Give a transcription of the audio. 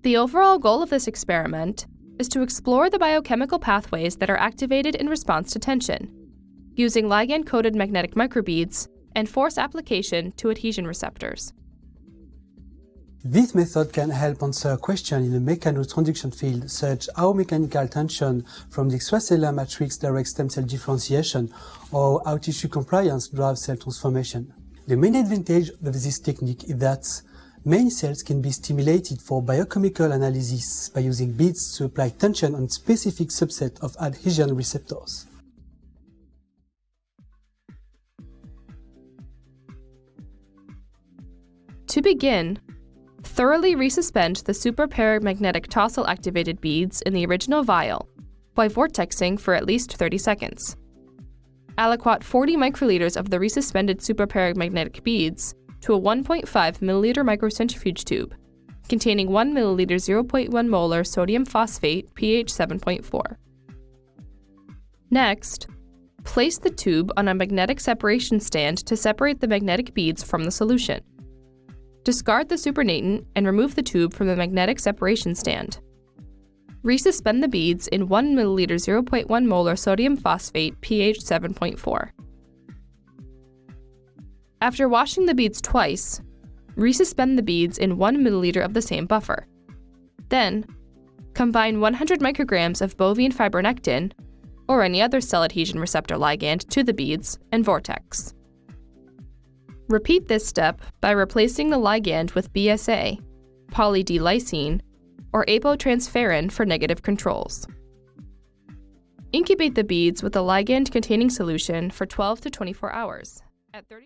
The overall goal of this experiment is to explore the biochemical pathways that are activated in response to tension, using ligand-coated magnetic microbeads and force application to adhesion receptors. This method can help answer a question in the mechanotransduction field, such as how mechanical tension from the extracellular matrix directs stem cell differentiation, or how tissue compliance drives cell transformation. The main advantage of this technique is that many cells can be stimulated for biochemical analysis by using beads to apply tension on specific subset of adhesion receptors. To begin, thoroughly resuspend the supraparamagnetic tosyl-activated beads in the original vial by vortexing for at least 30 seconds. Aliquot 40 microliters of the resuspended supraparamagnetic beads to a 1.5 milliliter microcentrifuge tube containing 1 milliliter 0.1 molar sodium phosphate pH 7.4. Next, place the tube on a magnetic separation stand to separate the magnetic beads from the solution. Discard the supernatant and remove the tube from the magnetic separation stand. Resuspend the beads in 1 milliliter 0.1 molar sodium phosphate pH 7.4. After washing the beads twice, resuspend the beads in 1 milliliter of the same buffer. Then, combine 100 micrograms of bovine fibronectin, or any other cell adhesion receptor ligand, to the beads and vortex. Repeat this step by replacing the ligand with BSA, poly-D-lysine, or apotransferrin for negative controls. Incubate the beads with the ligand-containing solution for 12 to 24 hours. At 30